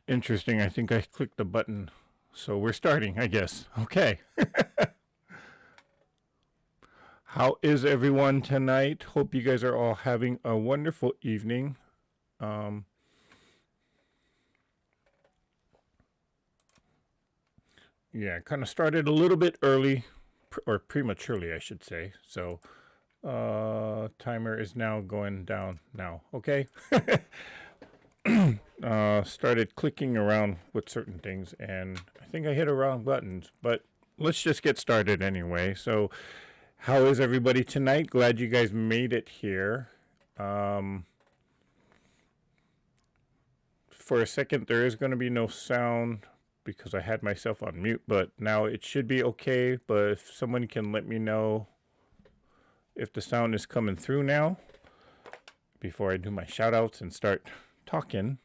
Interesting. I think I clicked the button. So we're starting, I guess. Okay. How is everyone tonight? Hope you guys are all having a wonderful evening. Um, yeah, kind of started a little bit early, or prematurely, I should say. So, timer is now going down now. Okay. Started clicking around with certain things, and I think I hit a wrong buttons, but let's just get started anyway. So, how is everybody tonight? Glad you guys made it here. For a second, there is going to be no sound because I had myself on mute, but now it should be okay. But if someone can let me know if the sound is coming through now before I do my shout outs and start talking.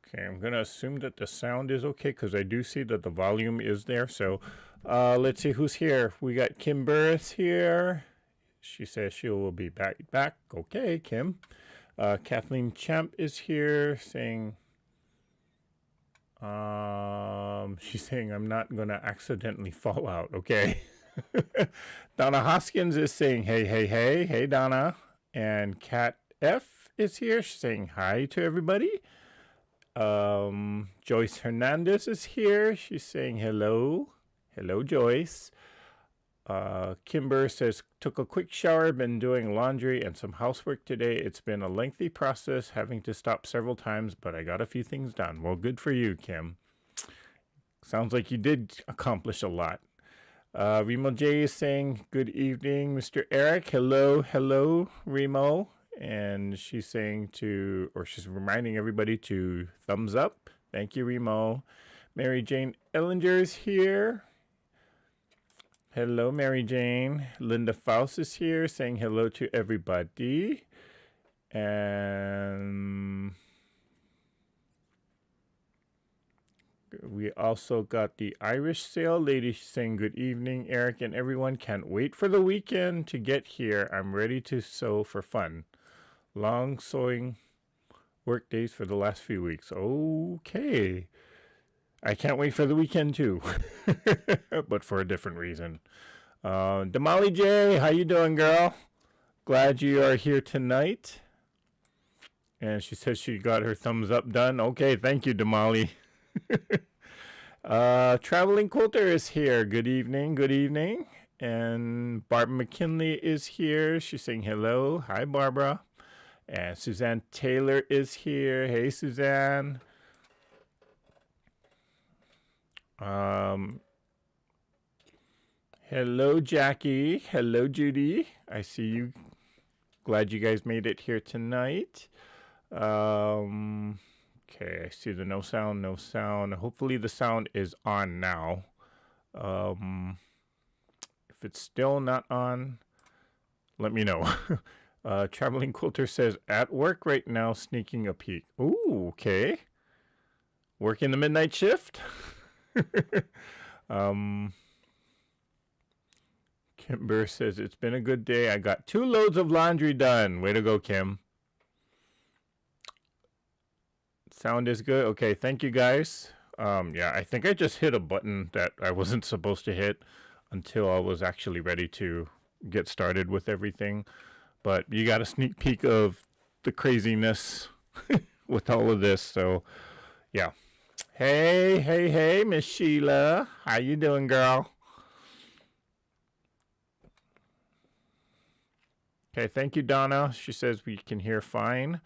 Okay, I'm going to assume that the sound is okay because I do see that the volume is there. So let's see who's here. We got Kim Burris here. She says she will be back. Okay, Kim. Kathleen Champ is here saying, she's saying I'm not going to accidentally fall out. Okay. Donna Hoskins is saying, hey, Donna. And Kat F is here. She's saying hi to everybody. Joyce Hernandez is here. She's saying hello. Hello, Joyce. Kimber says, took a quick shower, been doing laundry and some housework today. It's been a lengthy process, having to stop several times, but I got a few things done. Well, good for you, Kim. Sounds like you did accomplish a lot. Remo J is saying, good evening, Mr. Eric. Hello, Remo. And she's saying she's reminding everybody to thumbs up. Thank you, Remo. Mary Jane Ellinger is here. Hello, Mary Jane. Linda Faust is here saying hello to everybody. And we also got the Irish Sale lady saying good evening, Eric and everyone. Can't wait for the weekend to get here. I'm ready to sew for fun. Long sewing work days for the last few weeks. Okay. I can't wait for the weekend too, but for a different reason. Damali J, how you doing, girl? Glad you are here tonight. And she says she got her thumbs up done. Okay, thank you, Damali. Traveling Quilter is here. Good evening. And Barbara McKinley is here. She's saying hello. Hi, Barbara. And Suzanne Taylor is here. Hey, Suzanne. Hello, Jackie. Hello, Judy. I see you. Glad you guys made it here tonight. Okay, I see the no sound. Hopefully the sound is on now. If it's still not on, let me know. Traveling Quilter says, at work right now, sneaking a peek. Ooh, okay. Working the midnight shift? Kimber says, it's been a good day. I got 2 loads of laundry done. Way to go, Kim. Sound is good. Okay, thank you guys. Yeah, I think I just hit a button that I wasn't supposed to hit until I was actually ready to get started with everything. But you got a sneak peek of the craziness with all of this. So, yeah. Hey, Miss Sheila. How you doing, girl? Okay, thank you, Donna. She says we can hear fine.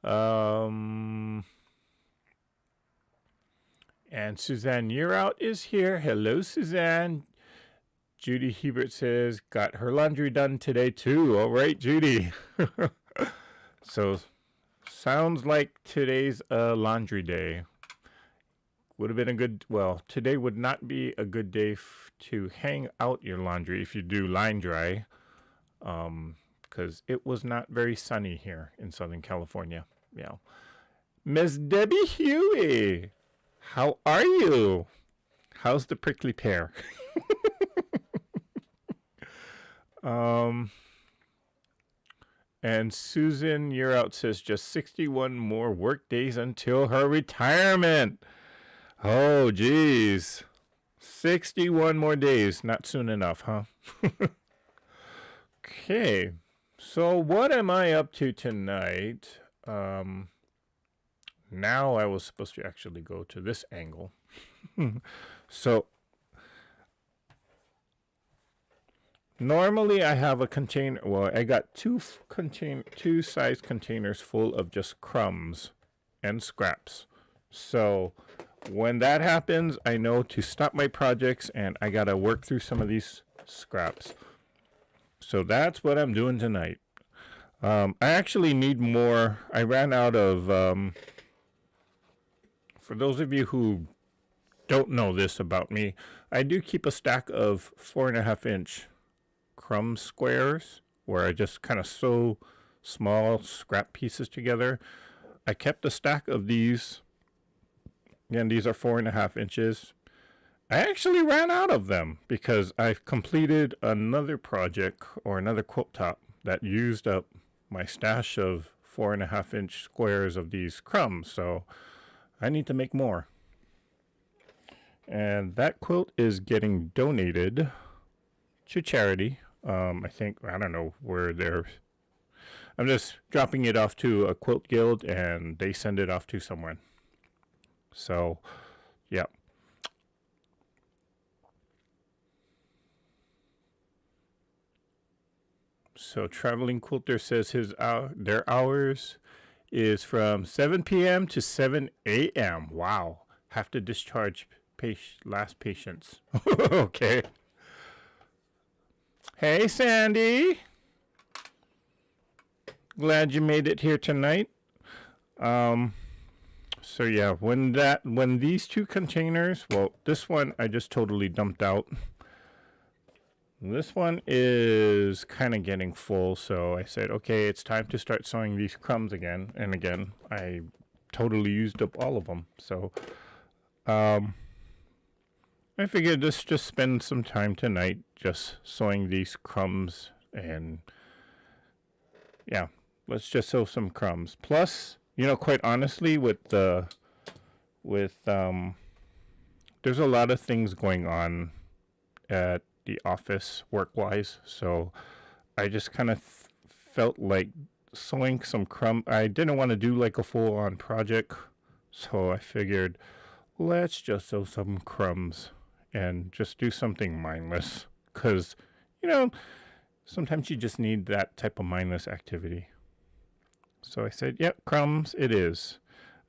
And Suzanne Yearout is here. Hello, Suzanne. Judy Hebert says, got her laundry done today, too. All right, Judy. So, sounds like today's a laundry day. Would have been today would not be a good day to hang out your laundry if you do line dry. Because it was not very sunny here in Southern California. Yeah. Miss Debbie Huey. How are you? How's the prickly pear? um, and Susan, you're out says just 61 more work days until her retirement. Oh, geez. 61 more days. Not soon enough, huh? Okay. So what am I up to tonight? Now I was supposed to actually go to this angle. So normally I have a container. Well, I got two size containers full of just crumbs and scraps. So when that happens, I know to stop my projects and I gotta work through some of these scraps. So that's what I'm doing tonight. I actually need more. I ran out of. For those of you who don't know this about me, I do keep a stack of 4.5-inch crumb squares where I just kind of sew small scrap pieces together. I kept a stack of these. Again, these are 4.5 inches. I actually ran out of them because I've completed another project or another quilt top that used up my stash of 4.5-inch squares of these crumbs. So I need to make more. And that quilt is getting donated to charity. I think, I don't know where they're. I'm just dropping it off to a quilt guild and they send it off to someone. So, yeah. So Traveling Quilter says their hours is from 7 p.m. to 7 a.m. Wow. Have to discharge last patients. Okay. Hey, Sandy. Glad you made it here tonight. So yeah, when these two containers, well, this one I just totally dumped out. This one is kind of getting full, so I said, okay, it's time to start sewing these crumbs again. And again, I totally used up all of them. So I figured just spend some time tonight just sewing these crumbs. And yeah, let's just sew some crumbs. Plus, quite honestly, there's a lot of things going on at the office work-wise, so I just kind of felt like sewing some I didn't want to do like a full-on project, so I figured let's just sew some crumbs and just do something mindless, because sometimes you just need that type of mindless activity. So I said, yep, crumbs it is.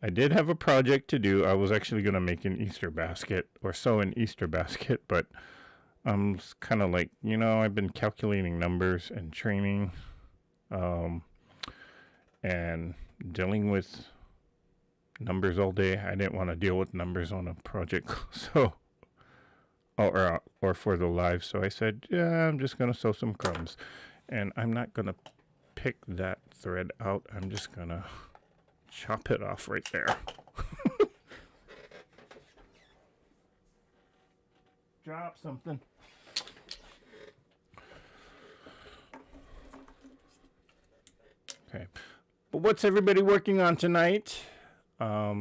I did have a project to do. I was actually going to make an Easter basket or sew an Easter basket, but I'm kind of like, I've been calculating numbers and training and dealing with numbers all day. I didn't want to deal with numbers on a project, so or for the live. So I said, yeah, I'm just going to sew some crumbs. And I'm not going to pick that thread out. I'm just going to chop it off right there. Drop something. Okay. But what's everybody working on tonight? Damali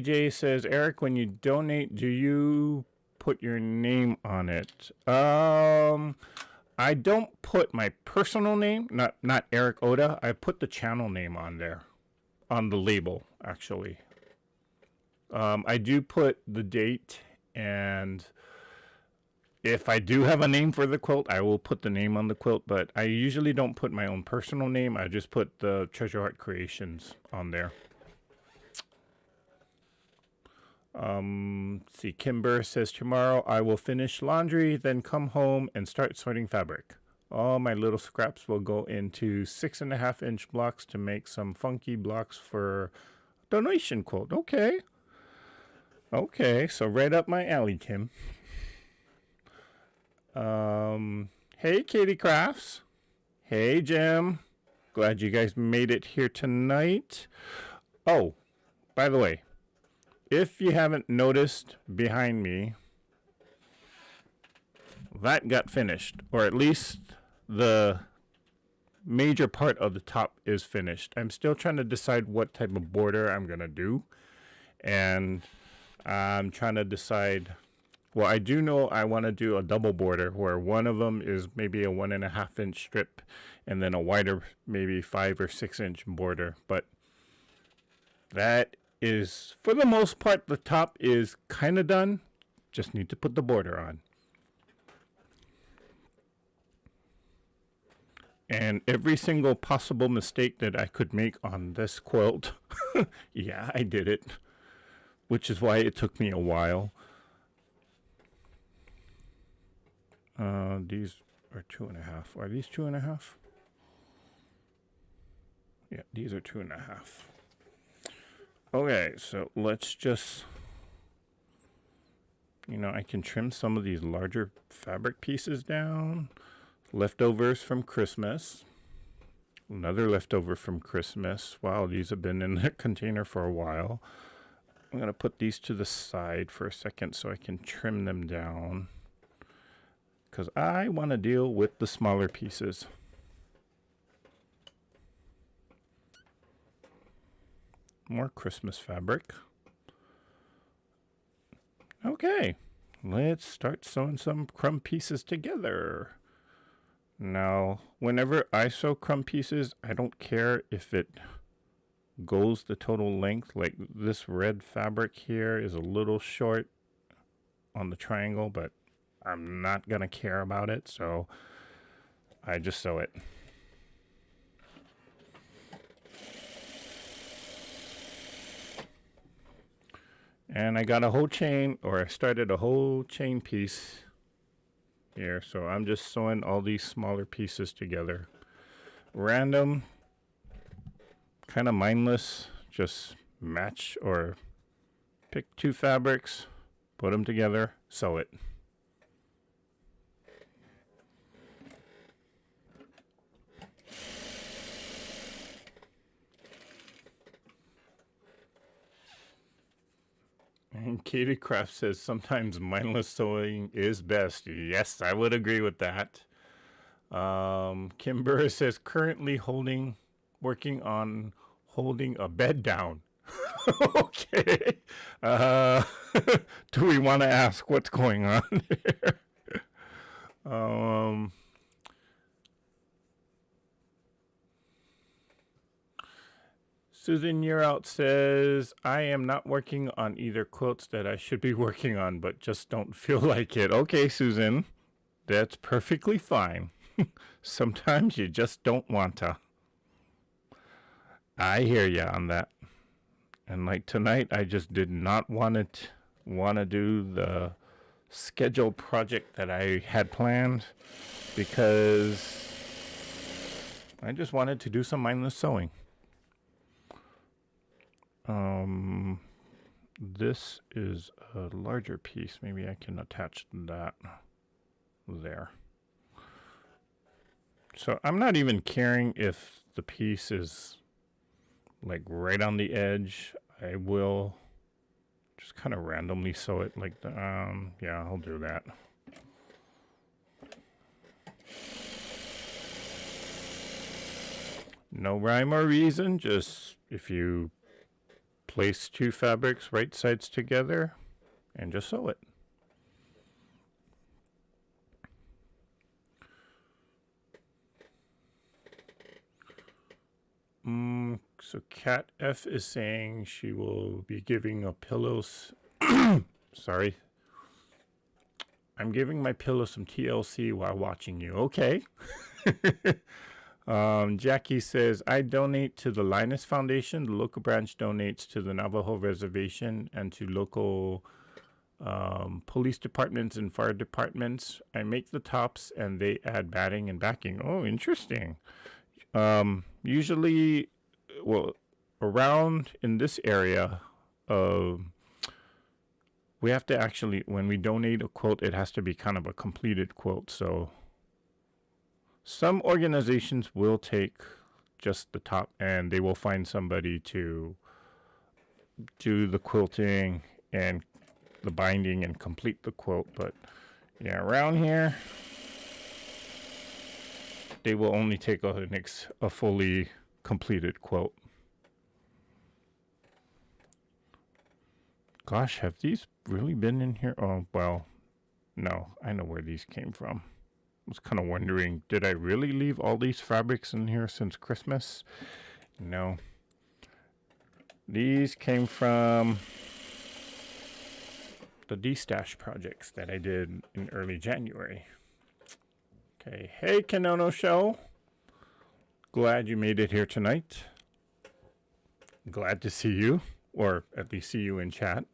J says, Eric, when you donate, do you put your name on it? I don't put my personal name, not Eric Oda. I put the channel name on there, on the label, actually. I do put the date, and if I do have a name for the quilt, I will put the name on the quilt, but I usually don't put my own personal name. I just put the Treasure Heart Creations on there. See, Kimber says, tomorrow I will finish laundry, then come home and start sorting fabric. All my little scraps will go into 6.5-inch blocks to make some funky blocks for donation quilt. Okay. Okay, so right up my alley, Kim. Hey, Katie Crafts. Hey, Jim. Glad you guys made it here tonight. Oh, by the way, if you haven't noticed behind me, that got finished, or at least the major part of the top is finished. I'm still trying to decide what type of border I'm going to do. And I'm trying to decide, well, I do know I want to do a double border where one of them is maybe a 1.5-inch strip and then a wider, maybe 5 or 6-inch border. But that is, for the most part, the top is kind of done. Just need to put the border on. And every single possible mistake that I could make on this quilt, yeah, I did it. Which is why it took me a while. These are 2.5. Are these 2.5? Yeah, these are 2.5. Okay, so let's just, I can trim some of these larger fabric pieces down. Leftovers from Christmas. Another leftover from Christmas. Wow, these have been in the container for a while. I'm going to put these to the side for a second so I can trim them down, because I want to deal with the smaller pieces. More Christmas fabric. Okay, let's start sewing some crumb pieces together. Now, whenever I sew crumb pieces, I don't care if it goes the total length. Like this red fabric here is a little short on the triangle, but I'm not gonna care about it, so I just sew it. And I got a whole chain, or I started a whole chain piece here, so I'm just sewing all these smaller pieces together. Random, kind of mindless, just match or pick 2 fabrics, put them together, sew it. And Katie Craft says sometimes mindless sewing is best. Yes, I would agree with that. Kim Burr says currently working on holding a bed down. Okay. Do we want to ask what's going on there? Susan You're Out says, I am not working on either quilts that I should be working on, but just don't feel like it. Okay, Susan, that's perfectly fine. Sometimes you just don't want to. I hear you on that. And like tonight, I just did not want to do the scheduled project that I had planned because I just wanted to do some mindless sewing. This is a larger piece. Maybe I can attach that there. So I'm not even caring if the piece is like right on the edge. I will just kind of randomly sew it like the, yeah, I'll do that. No rhyme or reason, just if you place 2 fabrics right sides together and just sew it. So Cat F is saying she will be giving a pillow. Sorry. I'm giving my pillow some TLC while watching you. Okay. Jackie says, I donate to the Linus Foundation. The local branch donates to the Navajo Reservation and to local police departments and fire departments. I make the tops and they add batting and backing. Oh, interesting. Usually, well, around in this area, we have to actually, when we donate a quilt, it has to be kind of a completed quilt. So some organizations will take just the top and they will find somebody to do the quilting and the binding and complete the quilt. But yeah, around here, they will only take a fully completed quilt. Gosh, have these really been in here? Oh, well, no, I know where these came from. I was kind of wondering, did I really leave all these fabrics in here since Christmas? No. These came from the D-Stash projects that I did in early January. Okay, hey Kenono Show. Glad you made it here tonight. Glad to see you, or at least see you in chat.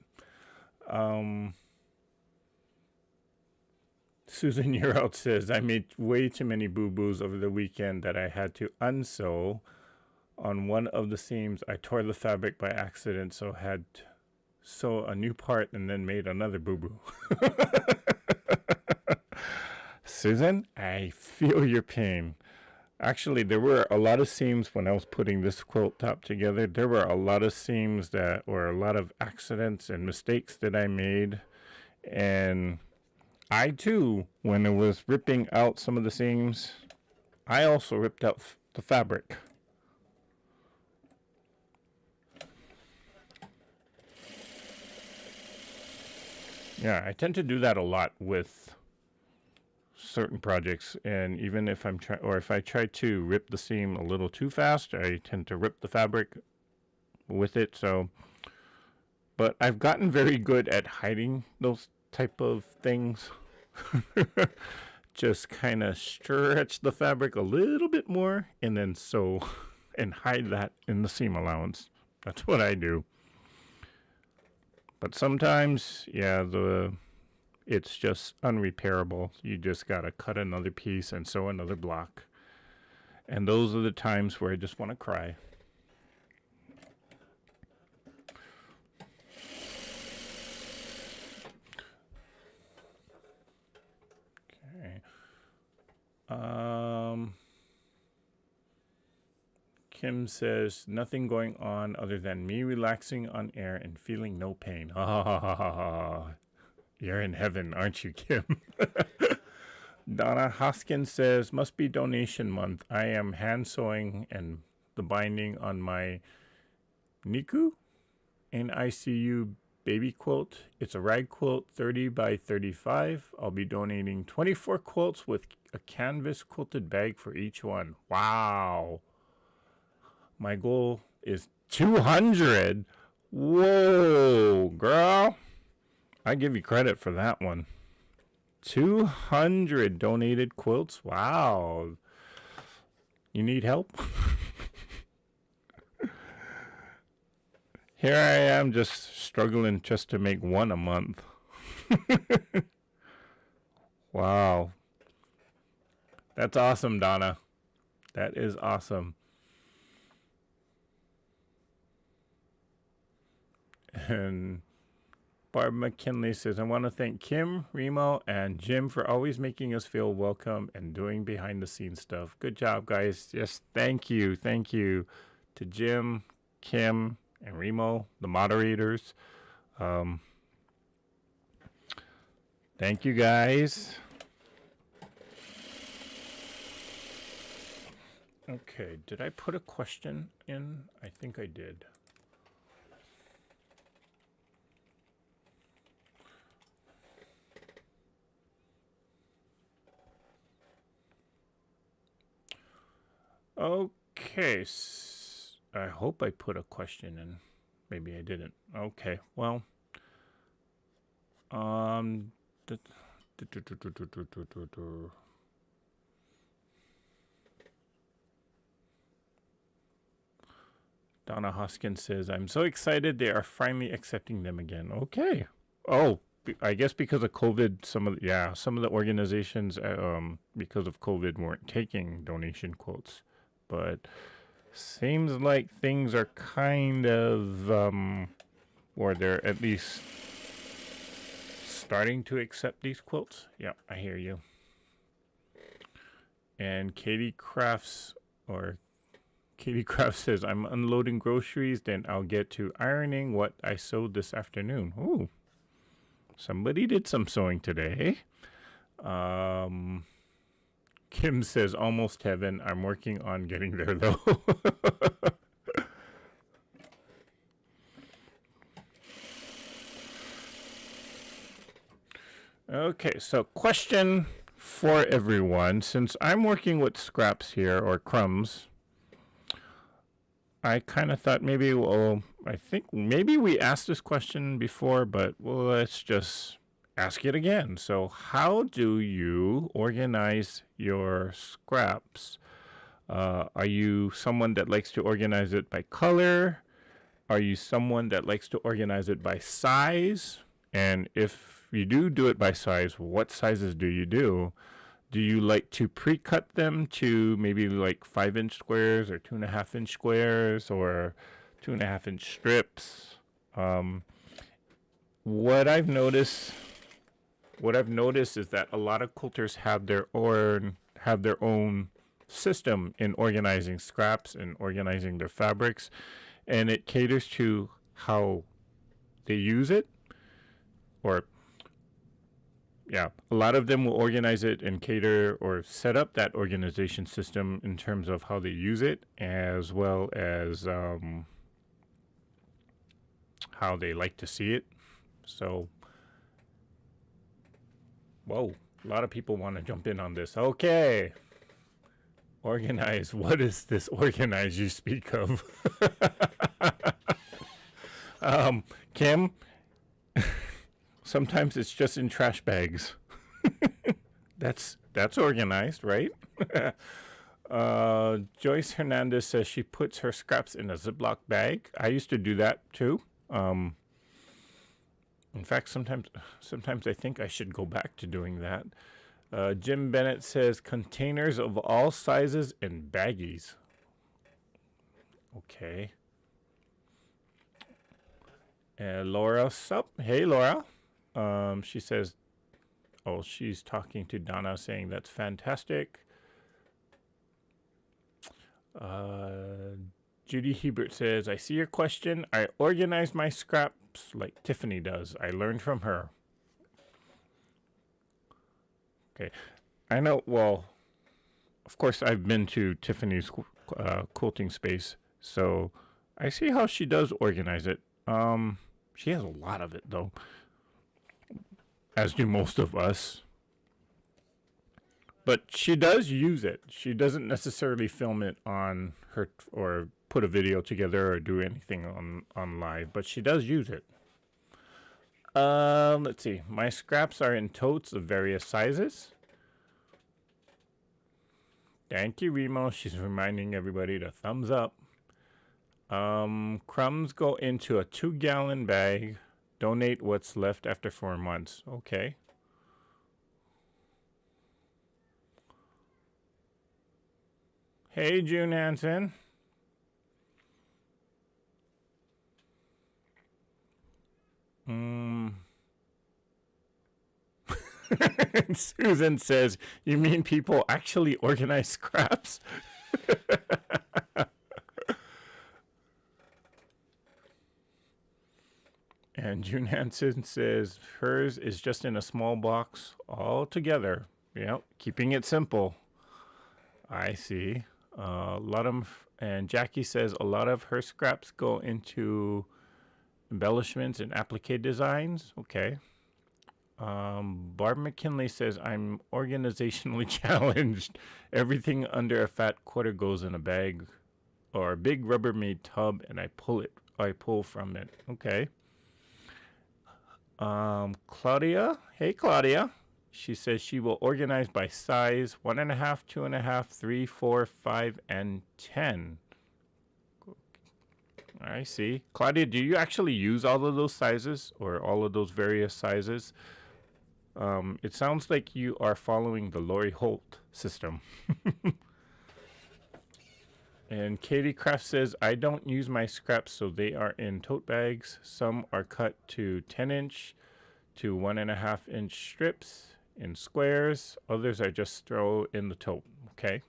Susan Yearout says, I made way too many boo-boos over the weekend that I had to unsew. On one of the seams, I tore the fabric by accident, so had to sew a new part and then made another boo-boo. Susan, I feel your pain. Actually, there were a lot of seams when I was putting this quilt top together. There were a lot of seams that were a lot of accidents and mistakes that I made. And I too, when I was ripping out some of the seams, I also ripped out the fabric. Yeah, I tend to do that a lot with certain projects, and even if if I try to rip the seam a little too fast, I tend to rip the fabric with it. So, but I've gotten very good at hiding those type of things. Just kind of stretch the fabric a little bit more and then sew and hide that in the seam allowance. That's what I do. But sometimes, yeah, it's just unrepairable. You just gotta cut another piece and sew another block. And those are the times where I just want to cry. Okay. Kim says, nothing going on other than me relaxing on air and feeling no pain. Ha ha ha ha ha. You're in heaven, aren't you, Kim? Donna Hoskins says, must be donation month. I am hand sewing and the binding on my Niku NICU baby quilt. It's a rag quilt, 30 by 35. I'll be donating 24 quilts with a canvas quilted bag for each one. Wow. My goal is 200. Whoa, girl. I give you credit for that one. 200 donated quilts. Wow. You need help? Here I am just struggling just to make one a month. Wow. That's awesome, Donna. That is awesome. And Barb McKinley says, I want to thank Kim, Remo, and Jim for always making us feel welcome and doing behind the scenes stuff. Good job, guys. Yes, thank you. Thank you to Jim, Kim, and Remo, the moderators. Thank you, guys. Okay, did I put a question in? I think I did. Okay, I hope I put a question in. Maybe I didn't. Okay, well, Donna Hoskins says, I'm so excited they are finally accepting them again. Okay. Oh, I guess because of COVID, some of the organizations, because of COVID, weren't taking donation quotes. But seems like things are kind of, or they're at least starting to accept these quotes. Yeah, I hear you. And Katie Crafts, or Katie Kraft says, I'm unloading groceries, then I'll get to ironing what I sewed this afternoon. Ooh, somebody did some sewing today. Kim says, almost heaven. I'm working on getting there, though. Okay, so question for everyone. Since I'm working with scraps here, or crumbs, I kind of thought maybe, well, I think maybe we asked this question before, but well, let's just ask it again. So, how do you organize your scraps? Are you someone that likes to organize it by color? Are you someone that likes to organize it by size? And if you do it by size, what sizes do you do? Do you like to pre-cut them to maybe like 5-inch squares or 2.5-inch squares or 2.5-inch strips? What I've noticed is that a lot of quilters have their own system in organizing scraps and organizing their fabrics, and it caters to how they use it. Or yeah, a lot of them will organize it and cater or set up that organization system in terms of how they use it, as well as how they like to see it. So, whoa, a lot of people want to jump in on this. Okay. Organize. What is this organize you speak of? Kim, sometimes it's just in trash bags. That's organized, right? Joyce Hernandez says she puts her scraps in a Ziploc bag. I used to do that too. In fact, sometimes I think I should go back to doing that. Jim Bennett says containers of all sizes and baggies. Okay. Laura Sup. Hey, Laura. She says, oh, she's talking to Donna saying that's fantastic. Judy Hebert says, I see your question. I organize my scraps like Tiffany does. I learned from her. Okay. I know, well, of course, I've been to Tiffany's quilting space, so I see how she does organize it. She has a lot of it, though, as do most of us. But she does use it. She doesn't necessarily film it on her or put a video together or do anything on live, but she does use it. Let's see. My scraps are in totes of various sizes. Thank you, Remo. She's reminding everybody to thumbs up. Crumbs go into a 2-gallon bag. Donate what's left after 4 months. Okay. Hey, June Hansen. Susan says, you mean people actually organize scraps? And June Hansen says, hers is just in a small box all together. Yep, keeping it simple. I see. A lot of, and Jackie says a lot of her scraps go into embellishments and applique designs. Okay. Barb McKinley says, I'm organizationally challenged. Everything under a fat quarter goes in a bag or a big Rubbermaid tub, and I pull from it. Okay. Claudia. Hey, Claudia. She says she will organize by size 1.5, 2.5, 3, 4, 5, and 10. I see. Claudia, do you actually use all of those sizes or all of those various sizes? It sounds like you are following the Lori Holt system. And Katie Kraft says, I don't use my scraps, so they are in tote bags. Some are cut to 10-inch to 1.5-inch strips in squares. Others I just throw in the tote. Okay.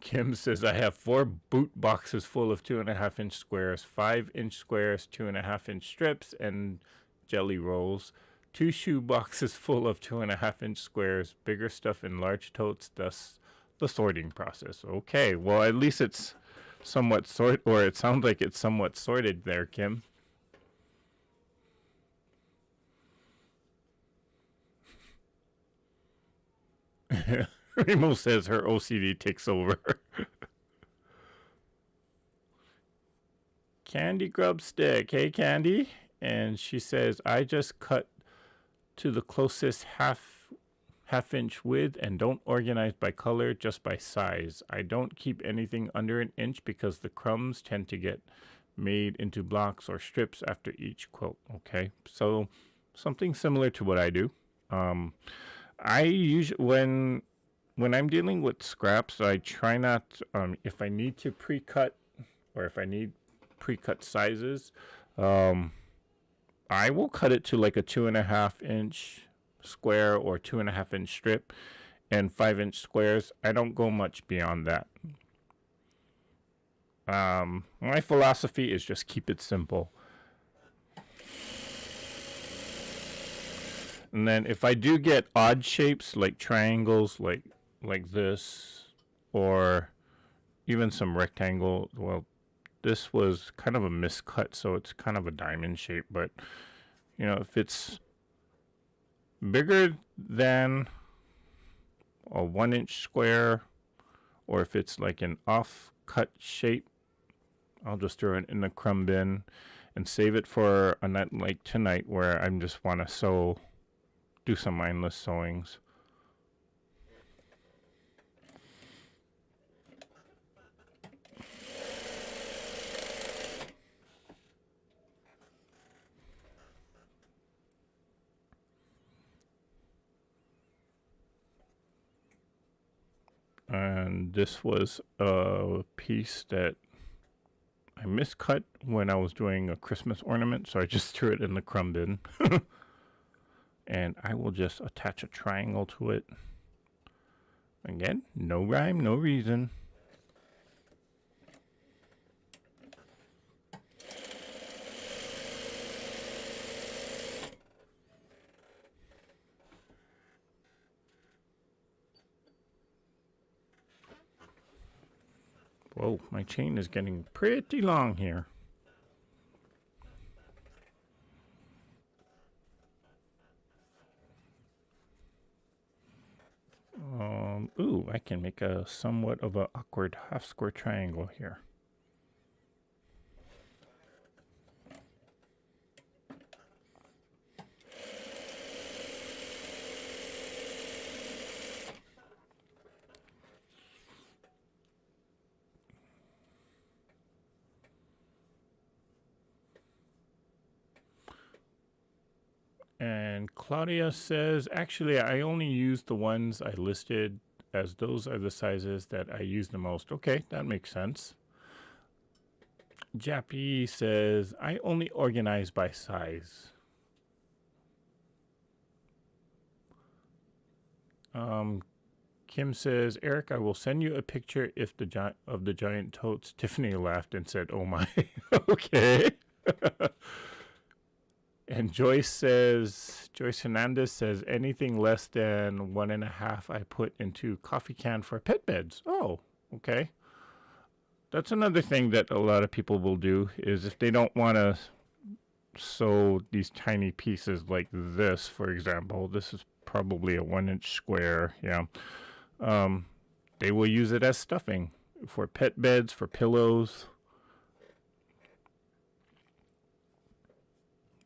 Kim says, I have 4 boot boxes full of 2.5-inch squares, 5-inch squares, 2.5-inch strips, and jelly rolls. 2 shoe boxes full of 2.5-inch squares, bigger stuff in large totes, thus the sorting process. Okay, well, at least it's somewhat or it sounds like it's somewhat sorted there, Kim. Remo says her OCD takes over. Candy Grub Stick. Hey, Candy. And she says, I just cut to the closest half-inch width and don't organize by color, just by size. I don't keep anything under an inch because the crumbs tend to get made into blocks or strips after each quilt. Okay, so something similar to what I do. I usually when I'm dealing with scraps, I try not if I need to pre-cut or if I need pre-cut sizes, I will cut it to like a 2.5-inch square or 2.5-inch strip and 5-inch squares. I don't go much beyond that. My philosophy is just keep it simple. And then if I do get odd shapes like triangles like this, or even some rectangle, well, this was kind of a miscut, so it's kind of a diamond shape, but you know, if it's bigger than a 1-inch square, or if it's like an off-cut shape, I'll just throw it in the crumb bin and save it for a night like tonight where I just want to do some mindless sewings. And this was a piece that I miscut when I was doing a Christmas ornament, so I just threw it in the crumb bin. And I will just attach a triangle to it. Again, no rhyme, no reason. Whoa, my chain is getting pretty long here. Ooh, I can make a somewhat of a awkward half square triangle here. And Claudia says, actually, I only use the ones I listed as those are the sizes that I use the most. Okay, that makes sense. Jappy says, I only organize by size. Kim says, Eric, I will send you a picture of the giant totes. Tiffany laughed and said, oh my. Okay. And Joyce Hernandez says, anything less than 1.5 I put into coffee can for pet beds. Oh, okay. That's another thing that a lot of people will do is if they don't want to sew these tiny pieces like this, for example, this is probably a 1-inch square. Yeah. They will use it as stuffing for pet beds, for pillows.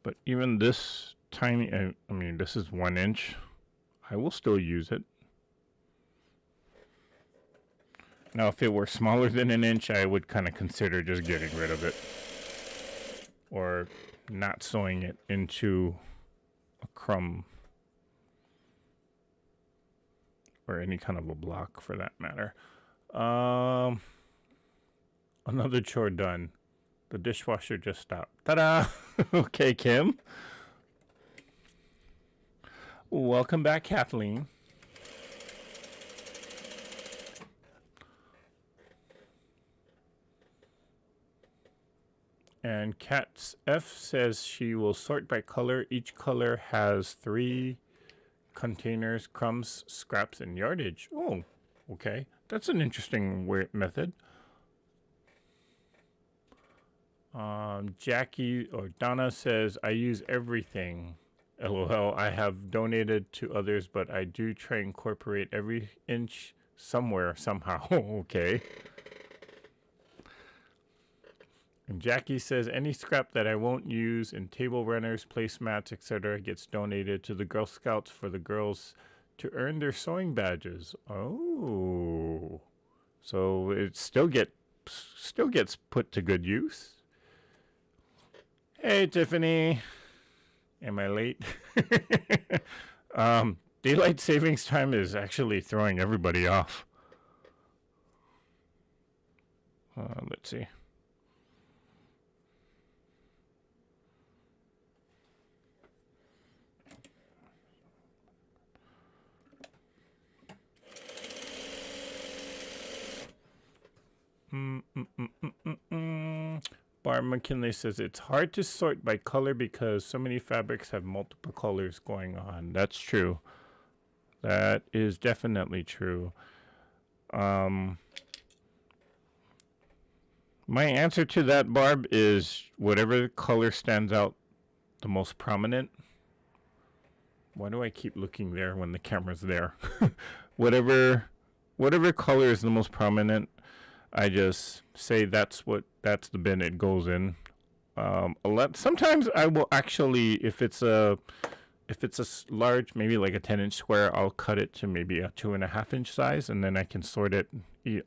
But even this tiny, I mean, this is 1 inch. I will still use it. Now, if it were smaller than an inch, I would kind of consider just getting rid of it. Or not sewing it into a crumb. Or any kind of a block for that matter. Another chore done. The dishwasher just stopped. Ta-da! Okay, Kim. Welcome back, Kathleen. And Cats F says she will sort by color. Each color has 3 containers: crumbs, scraps, and yardage. Oh, okay. That's an interesting method. Jackie or Donna says, I use everything. LOL, I have donated to others, but I do try and incorporate every inch somewhere, somehow. Okay. And Jackie says, any scrap that I won't use in table runners, placemats, etc. gets donated to the Girl Scouts for the girls to earn their sewing badges. Oh. So it still gets put to good use. Hey, Tiffany. Am I late? Daylight savings time is actually throwing everybody off. Let's see. Barb McKinley says it's hard to sort by color because so many fabrics have multiple colors going on. That's true. That is definitely true. My answer to that, Barb, is whatever color stands out the most prominent. Why do I keep looking there when the camera's there? whatever color is the most prominent, I just say that's the bin it goes in. Sometimes I will actually, if it's a large, maybe like a 10-inch square, I'll cut it to maybe a 2.5-inch size, and then I can sort it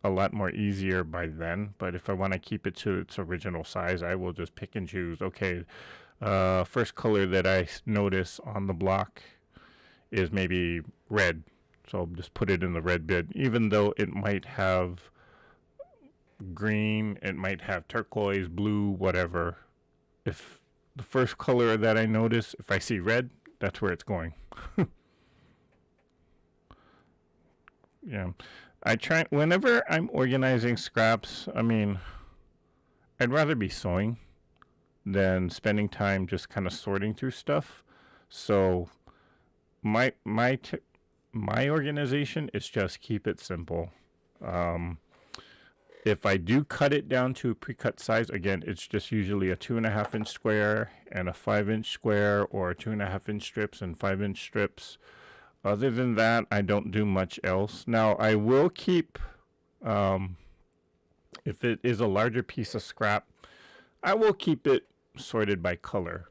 a lot more easier by then. But if I want to keep it to its original size, I will just pick and choose. Okay, first color that I notice on the block is maybe red, so I'll just put it in the red bin, even though it might have green, it might have turquoise, blue, whatever. If the first color that I notice, if I see red, that's where it's going. Yeah. I try, whenever I'm organizing scraps, I mean, I'd rather be sewing than spending time just kind of sorting through stuff. So my organization is just keep it simple. If I do cut it down to a pre-cut size, again, it's just usually a 2.5-inch square and a 5-inch square, or 2.5-inch strips and 5-inch strips. Other than that, I don't do much else. Now, I will keep, if it is a larger piece of scrap, I will keep it sorted by color.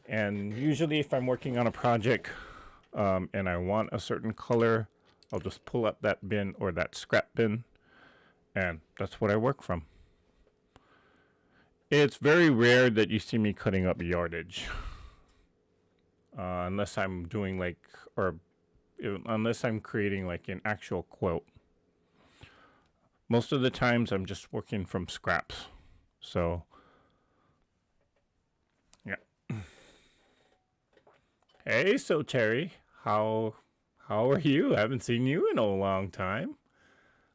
And usually if I'm working on a project and I want a certain color, I'll just pull up that bin or that scrap bin, and that's what I work from. It's very rare that you see me cutting up yardage. Unless I'm doing unless I'm creating like an actual quilt. Most of the times I'm just working from scraps. So, yeah. Hey, so Terry, how are you? I haven't seen you in a long time.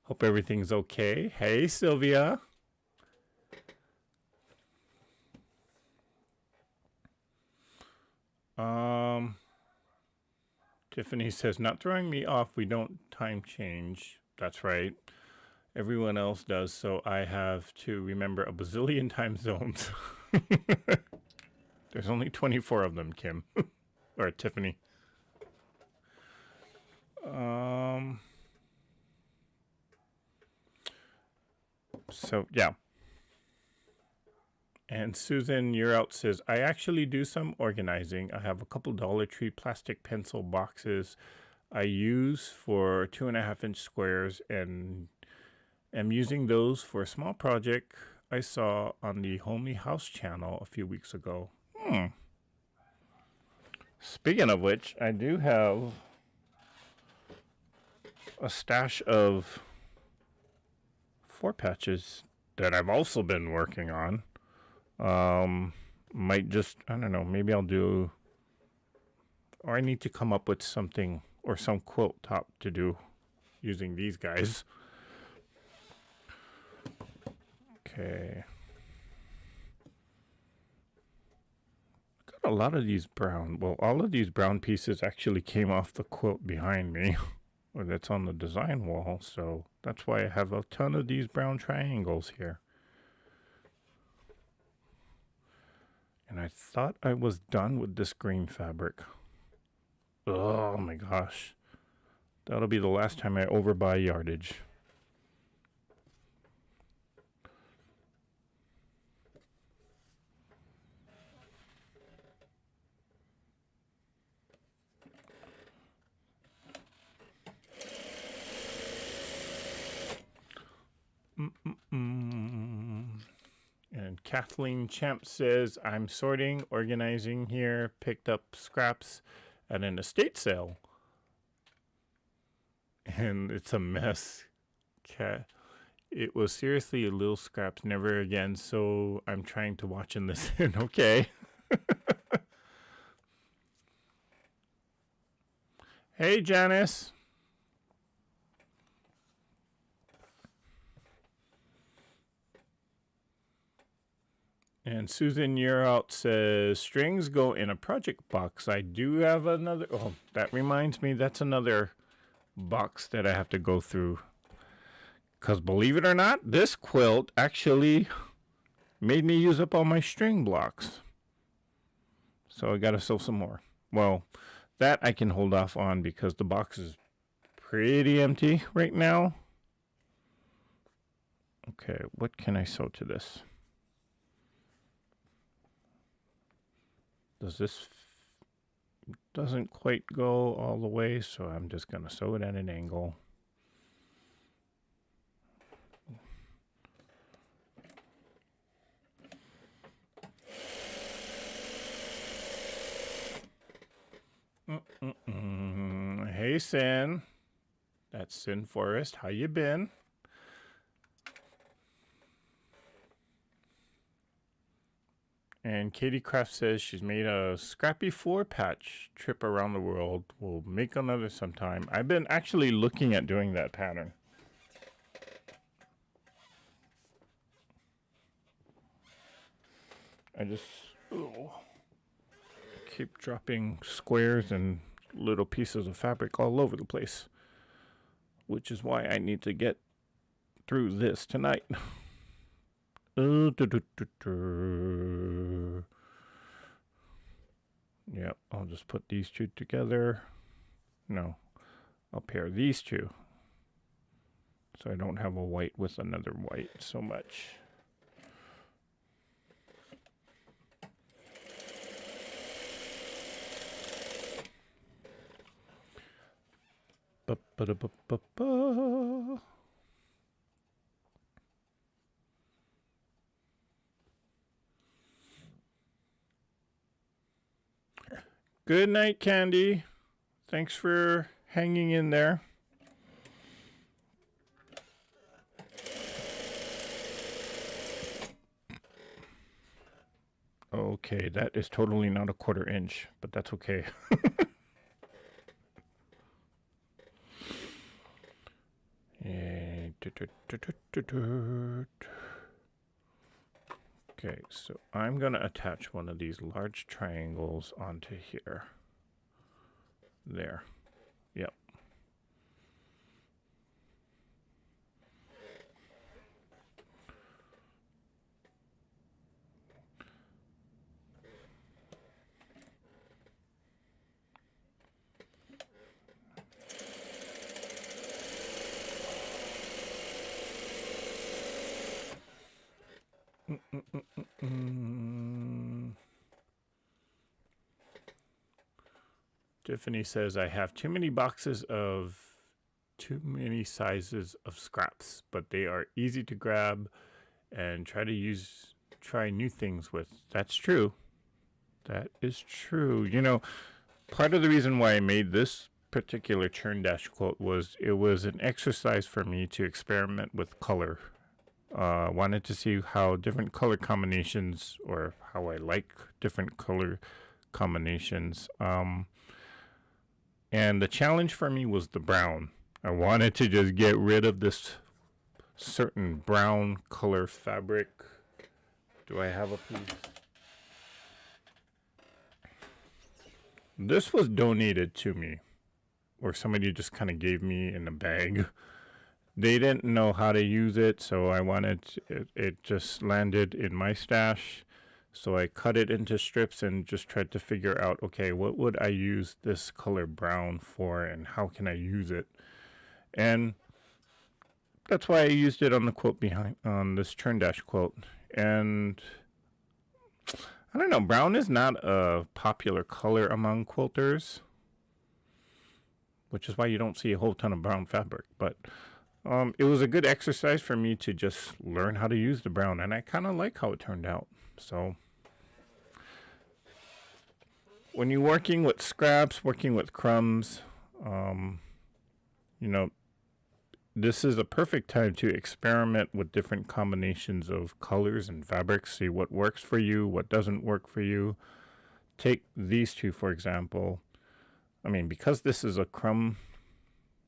Hope everything's okay. Hey, Sylvia. Tiffany says, not throwing me off. We don't time change. That's right. Everyone else does, so I have to remember a bazillion time zones. There's only 24 of them, Kim. Or Tiffany. So, yeah. And Susan, you're out, says, I actually do some organizing. I have a couple Dollar Tree plastic pencil boxes I use for 2.5-inch squares, and am using those for a small project I saw on the Homely House channel a few weeks ago. Speaking of which, I do have a stash of 4 patches that I've also been working on. Might just, I don't know, maybe I'll do, or I need to come up with something or some quilt top to do using these guys. Okay. a lot of these brown, well, all of these brown pieces actually came off the quilt behind me, or that's on the design wall, so that's why I have a ton of these brown triangles here. And I thought I was done with this green fabric. Oh my gosh. That'll be the last time I overbuy yardage. And Kathleen Champ says, I'm sorting, organizing here, picked up scraps at an estate sale. And it's a mess. It was seriously a little scraps, never again, so I'm trying to watch and listen. Okay. Hey, Janice. And Susan You're Out says, strings go in a project box. I do have another. Oh, that reminds me, that's another box that I have to go through. Because believe it or not, this quilt actually made me use up all my string blocks. So I got to sew some more. Well, that I can hold off on because the box is pretty empty right now. Okay, what can I sew to this? Doesn't quite go all the way, so I'm just going to sew it at an angle. Hey, Sin. That's Sin Forest. How you been? And Katie Craft says she's made a scrappy 4-patch trip around the world. We'll make another sometime. I've been actually looking at doing that pattern. I just keep dropping squares and little pieces of fabric all over the place, which is why I need to get through this tonight. Yep, I'll just put these two together. No, I'll pair these two so I don't have a white with another white so much. Ba-ba-da-ba-ba-ba. Good night, Candy. Thanks for hanging in there. Okay, that is totally not a 1/4 inch, but that's okay. Okay, so I'm going to attach one of these large triangles onto here. There. Yep. Tiffany says, I have too many boxes of too many sizes of scraps, but they are easy to grab and try new things with. That's true. That is true. You know, part of the reason why I made this particular churn dash quilt was it was an exercise for me to experiment with color. Wanted to see how different color combinations, or how I like different color combinations. And the challenge for me was the brown. I wanted to just get rid of this certain brown color fabric. Do I have a piece? This was donated to me, or somebody just kind of gave me in a bag. They didn't know how to use it, so I wanted it just landed in my stash. So I cut it into strips and just tried to figure out, okay, what would I use this color brown for and how can I use it? And that's why I used it on the quilt behind, on this Churn Dash quilt. And I don't know, brown is not a popular color among quilters, which is why you don't see a whole ton of brown fabric. But it was a good exercise for me to just learn how to use the brown, and I kind of like how it turned out. So when you're working with scraps, working with crumbs, you know, this is a perfect time to experiment with different combinations of colors and fabrics, see what works for you, what doesn't work for you. Take these two, for example. I mean, because this is a crumb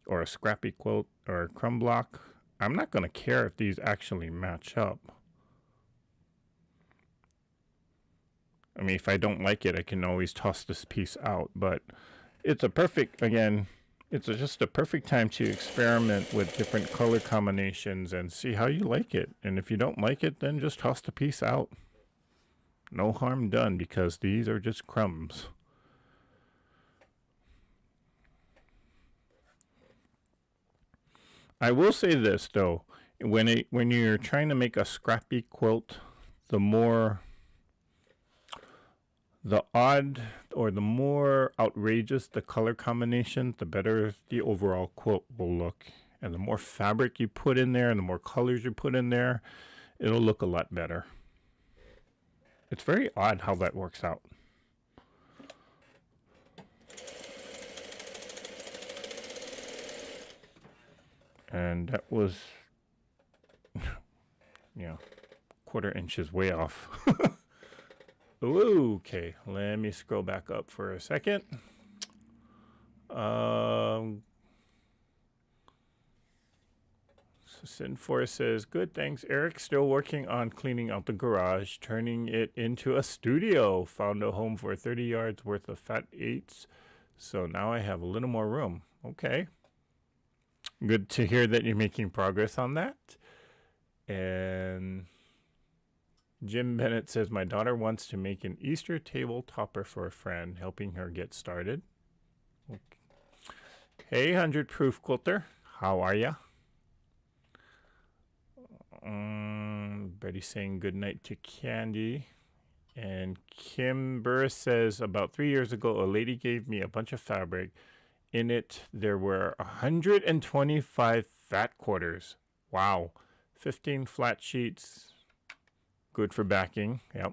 or a scrappy quilt or a crumb block, I'm not going to care if these actually match up. I mean, if I don't like it, I can always toss this piece out, but it's a perfect, again, it's just a perfect time to experiment with different color combinations and see how you like it. And if you don't like it, then just toss the piece out. No harm done, because these are just crumbs. I will say this though, when you're trying to make a scrappy quilt, the more the odd or the more outrageous the color combination, the better the overall quilt will look. And the more fabric you put in there and the more colors you put in there, it'll look a lot better. It's very odd how that works out. And that was, yeah, quarter inches way off. Okay, let me scroll back up for a second. Sin4 says, good, thanks, Eric. Still working on cleaning out the garage, turning it into a studio. Found a home for 30 yards worth of fat 8s. So now I have a little more room. Okay. Good to hear that you're making progress on that. And Jim Bennett says, my daughter wants to make an Easter table topper for a friend, helping her get started. Okay. Hey, 100 Proof Quilter. How are ya? Betty saying good night to Candy. And Kim Burris says, about 3 years ago, a lady gave me a bunch of fabric. In it, there were 125 fat quarters. Wow. 15 flat sheets. Good for backing. Yep.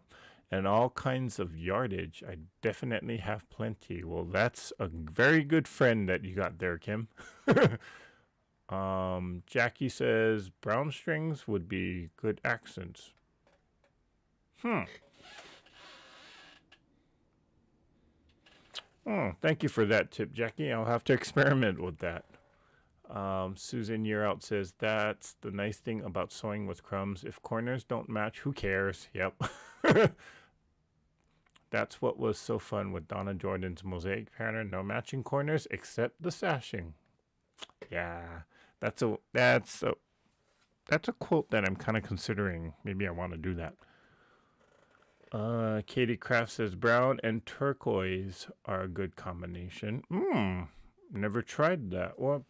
And all kinds of yardage. I definitely have plenty. Well, that's a very good friend that you got there, Kim. Jackie says brown strings would be good accents. Oh, thank you for that tip, Jackie. I'll have to experiment with that. Susan Year Out says, that's the nice thing about sewing with crumbs. If corners don't match, who cares? Yep. That's what was so fun with Donna Jordan's mosaic pattern. No matching corners except the sashing. Yeah, that's a quilt that I'm kind of considering. Maybe I want to do that. Katie Kraft says brown and turquoise are a good combination. Never tried that. Well,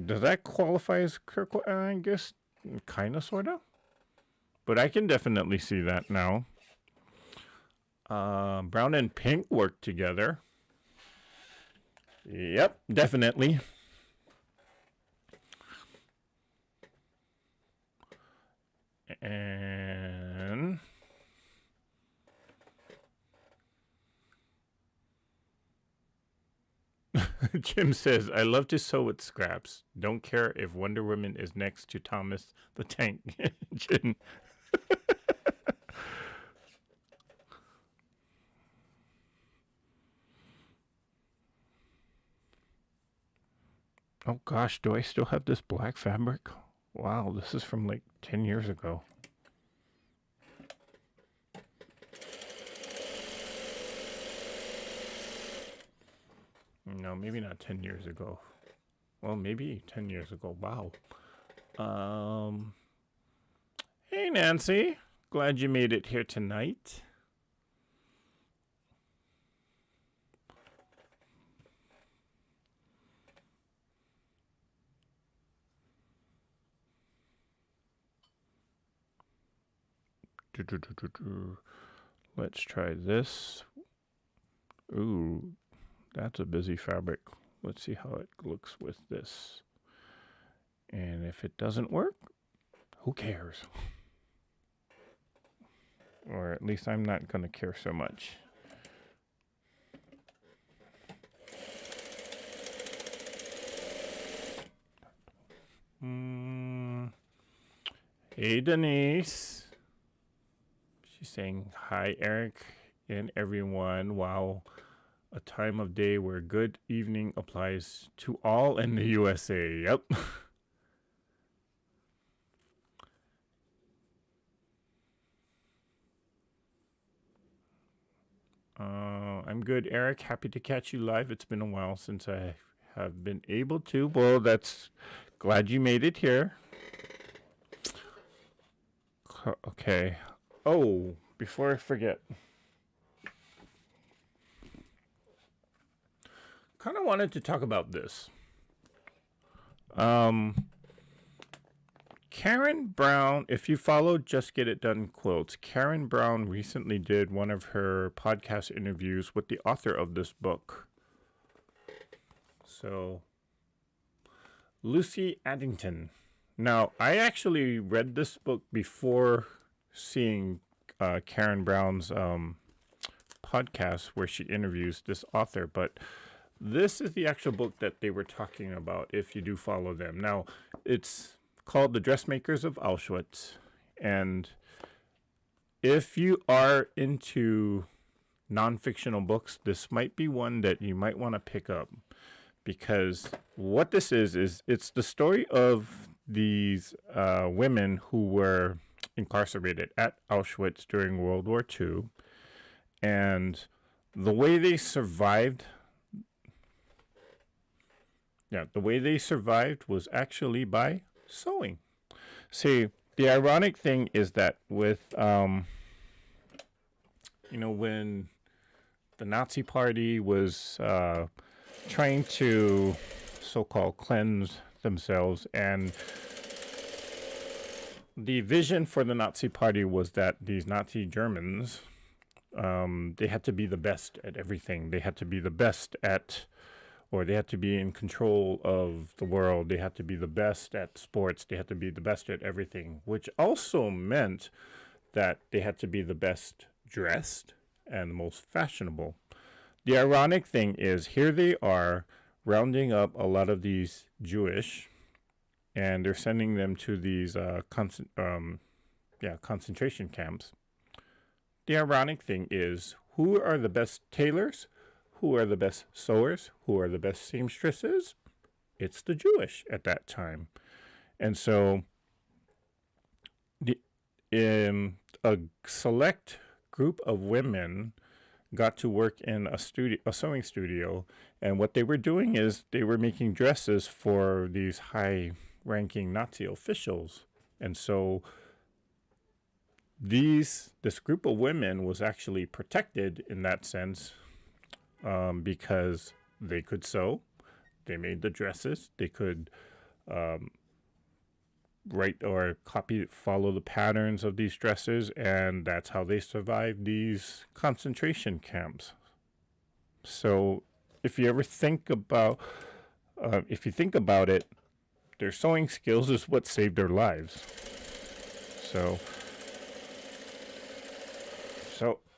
does that qualify as turquoise? I guess kind of, sort of. But I can definitely see that now. Brown and pink work together. Yep, definitely. And Jim says, I love to sew with scraps. Don't care if Wonder Woman is next to Thomas the Tank Engine. Oh gosh, do I still have this black fabric? Wow, this is from like 10 years ago. No, maybe not 10 years ago. Well, maybe 10 years ago. Wow. Hey, Nancy. Glad you made it here tonight. Let's try this. Ooh, that's a busy fabric. Let's see how it looks with this. And if it doesn't work, who cares? Or at least I'm not going to care so much. Hey, Denise. She's saying, hi, Eric and everyone. Wow, a time of day where good evening applies to all in the USA. Yep. I'm good, Eric. Happy to catch you live. It's been a while since I have been able to. Well, that's glad you made it here. Okay. Oh, before I forget, kind of wanted to talk about this. Karen Brown, if you follow Just Get It Done Quilts, Karen Brown recently did one of her podcast interviews with the author of this book. So, Lucy Addington. Now, I actually read this book before seeing Karen Brown's podcast where she interviews this author, but this is the actual book that they were talking about if you do follow them. Now, it's called The Dressmakers of Auschwitz, and if you are into non-fictional books, this might be one that you might want to pick up, because what this is it's the story of these women who were incarcerated at Auschwitz during World War II, and the way they survived. Yeah, the way they survived was actually by sewing. See, the ironic thing is that with, when the Nazi Party was trying to so-called cleanse themselves, and the vision for the Nazi Party was that these Nazi Germans, they had to be the best at everything. They had to be the best at, or they had to be in control of the world. They had to be the best at sports. They had to be the best at everything, which also meant that they had to be the best dressed and the most fashionable. The ironic thing is, here they are rounding up a lot of these Jewish, and they're sending them to these concentration camps. The ironic thing is, who are the best tailors? Who are the best sewers? Who are the best seamstresses? It's the Jewish at that time. And so a select group of women got to work in a sewing studio, and what they were doing is they were making dresses for these high-ranking Nazi officials. And so this group of women was actually protected in that sense, because they could sew, they made the dresses, they could write or follow the patterns of these dresses, and that's how they survived these concentration camps. So if you ever think about, it, their sewing skills is what saved their lives. So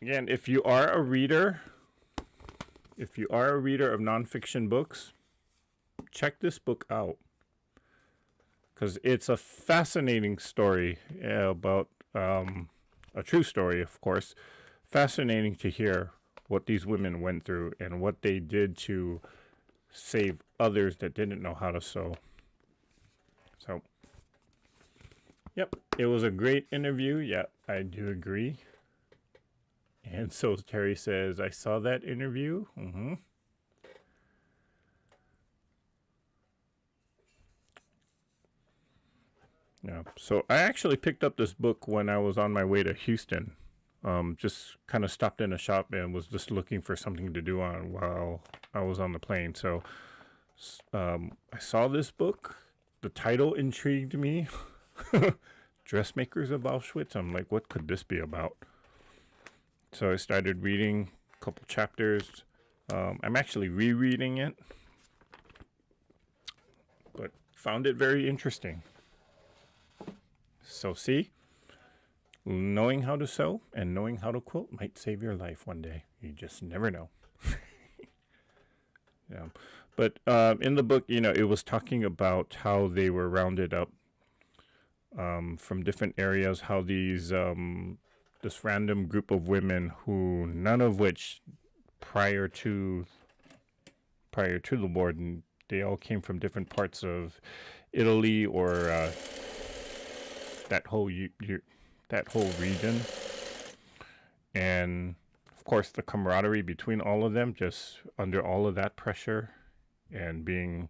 again, if you are a reader of nonfiction books, check this book out, because it's a fascinating story about a true story, of course. Fascinating to hear what these women went through and what they did to save others that didn't know how to sew. So, yep, it was a great interview. Yeah, I do agree. And so Terry says, I saw that interview. Yeah. So I actually picked up this book when I was on my way to Houston. Just kind of stopped in a shop and was just looking for something to do on while I was on the plane. So I saw this book. The title intrigued me. Dressmakers of Auschwitz. I'm like, what could this be about? So I started reading a couple chapters. I'm actually rereading it, but found it very interesting. So see, knowing how to sew and knowing how to quilt might save your life one day. You just never know. Yeah. But in the book, it was talking about how they were rounded up from different areas, how this random group of women who none of which prior to the war, they all came from different parts of Italy or that whole region, and of course the camaraderie between all of them, just under all of that pressure and being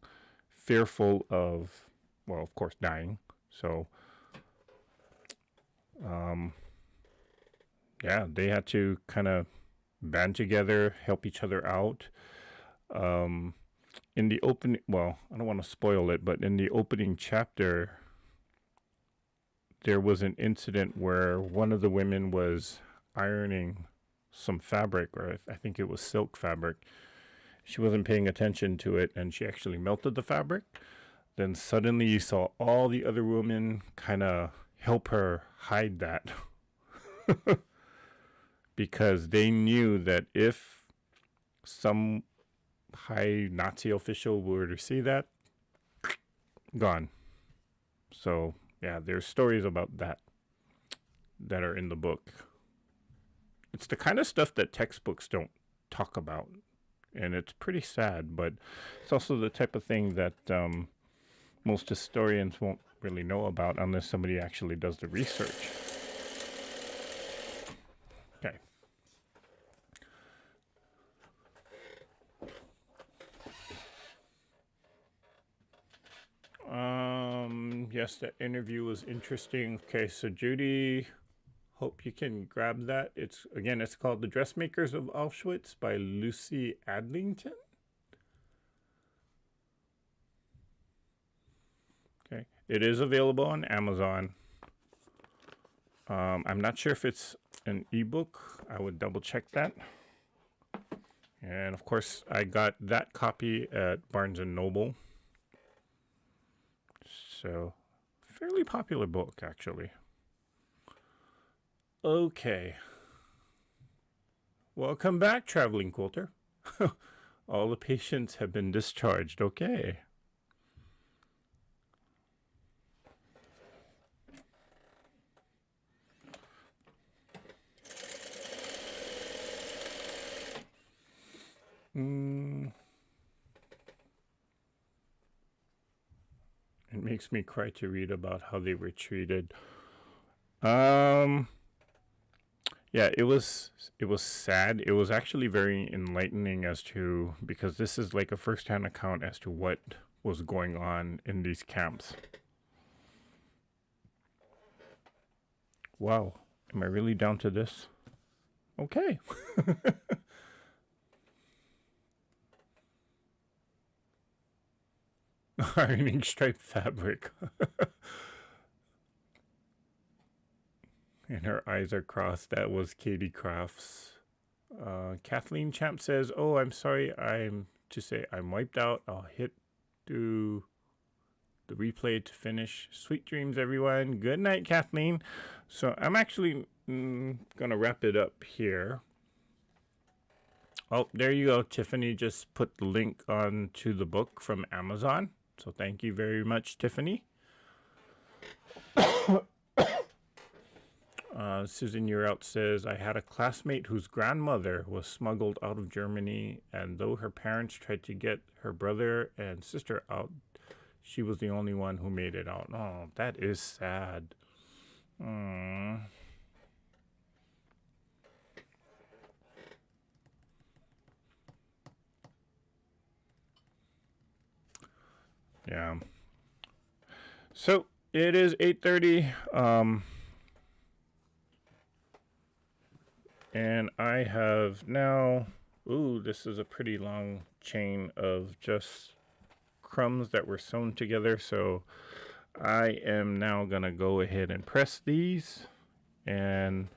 fearful of, well, of course, dying. So yeah, they had to kind of band together, help each other out. In the opening, well, I don't want to spoil it, but in the opening chapter, there was an incident where one of the women was ironing some fabric, or I think it was silk fabric. She wasn't paying attention to it, and she actually melted the fabric. Then suddenly you saw all the other women kind of help her hide that because they knew that if some high Nazi official were to see that, gone. So yeah, there's stories about that are in the book. It's the kind of stuff that textbooks don't talk about, and it's pretty sad, but it's also the type of thing that most historians won't really know about unless somebody actually does the research. Okay. Yes, that interview was interesting. Okay, so Judy, hope you can grab that. It's called The Dressmakers of Auschwitz by Lucy Adlington. Okay, it is available on Amazon. I'm not sure if it's an ebook. I would double check that. And of course, I got that copy at Barnes and Noble. So, fairly popular book, actually. Okay. Welcome back, traveling quilter. All the patients have been discharged. Okay. It makes me cry to read about how they were treated. Yeah, it was sad. It was actually very enlightening as to, because this is like a first-hand account as to what was going on in these camps. Wow, am I really down to this? Okay. Ironing striped fabric. And her eyes are crossed. That was Katie Crafts. Kathleen Champ says, "Oh, I'm sorry. I'm wiped out. I'll hit do the replay to finish. Sweet dreams, everyone. Good night, Kathleen." So I'm actually gonna wrap it up here. Oh, there you go. Tiffany just put the link on to the book from Amazon. So thank you very much, Tiffany. Susan Uraut says, "I had a classmate whose grandmother was smuggled out of Germany, and though her parents tried to get her brother and sister out, she was the only one who made it out." Oh, that is sad. Yeah. So it is 8:30. And I have now, ooh, this is a pretty long chain of just crumbs that were sewn together. So I am now going to go ahead and press these, and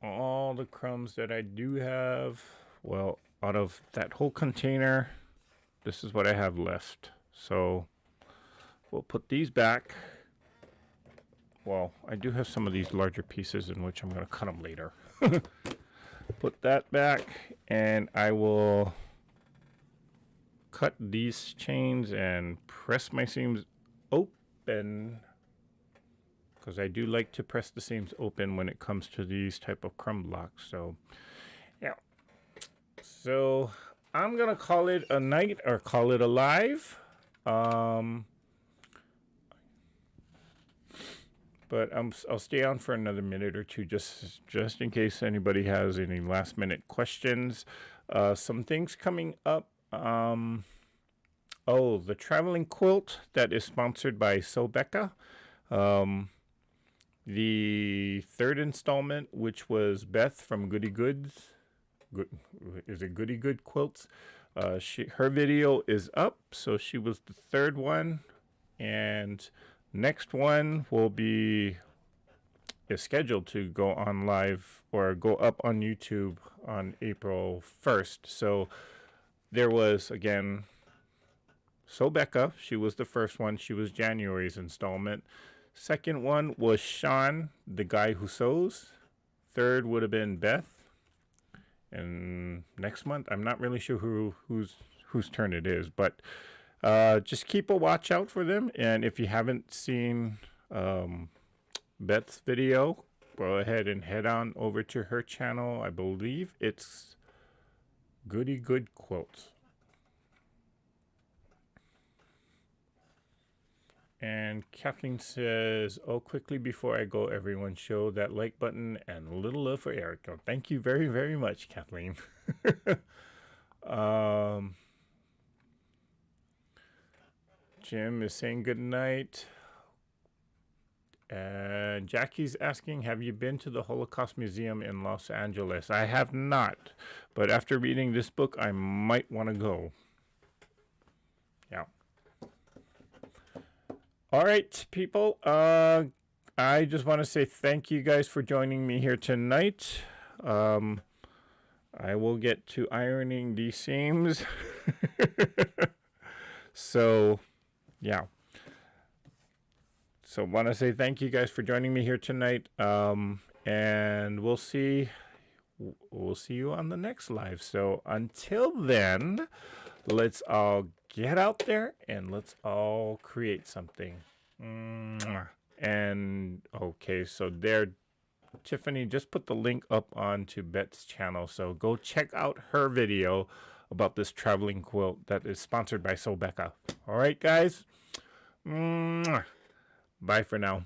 all the crumbs that I do have, well, out of that whole container, this is what I have left. So we'll put these back. Well, I do have some of these larger pieces in which I'm going to cut them later. Put that back, and I will cut these chains and press my seams open, because I do like to press the seams open when it comes to these type of crumb blocks. So yeah, so I'm gonna call it a night, or call it a live. But I'll stay on for another minute or two, just in case anybody has any last minute questions. Some things coming up. Oh, the traveling quilt that is sponsored by Sobeka. The third installment, which was Beth from Goody Goods. Is it Goody Good Quilts? Her video is up, so she was the third one, and next one is scheduled to go on live or go up on YouTube on April 1st. So there was, again, Sobeka. She was the first one. She was January's installment. Second one was Sean, the guy who sews. Third would have been Beth. And next month, I'm not really sure whose turn it is, but just keep a watch out for them. And if you haven't seen Beth's video, go ahead and head on over to her channel. I believe it's Goody Good Quilts. And Kathleen says, oh, quickly before I go, everyone, show that like button and a little love for Erica. Thank you very, very much, Kathleen. Jim is saying good night. And Jackie's asking, have you been to the Holocaust Museum in Los Angeles? I have not, but after reading this book, I might want to go. Yeah. All right, people. I just want to say thank you guys for joining me here tonight. I will get to ironing these seams. So, yeah. So want to say thank you guys for joining me here tonight. And we'll see you on the next live. So until then, let's all get out there and let's all create something. And okay, so there, Tiffany just put the link up onto Beth's channel. So go check out her video about this traveling quilt that is sponsored by Sobeka. All right, guys. Bye for now.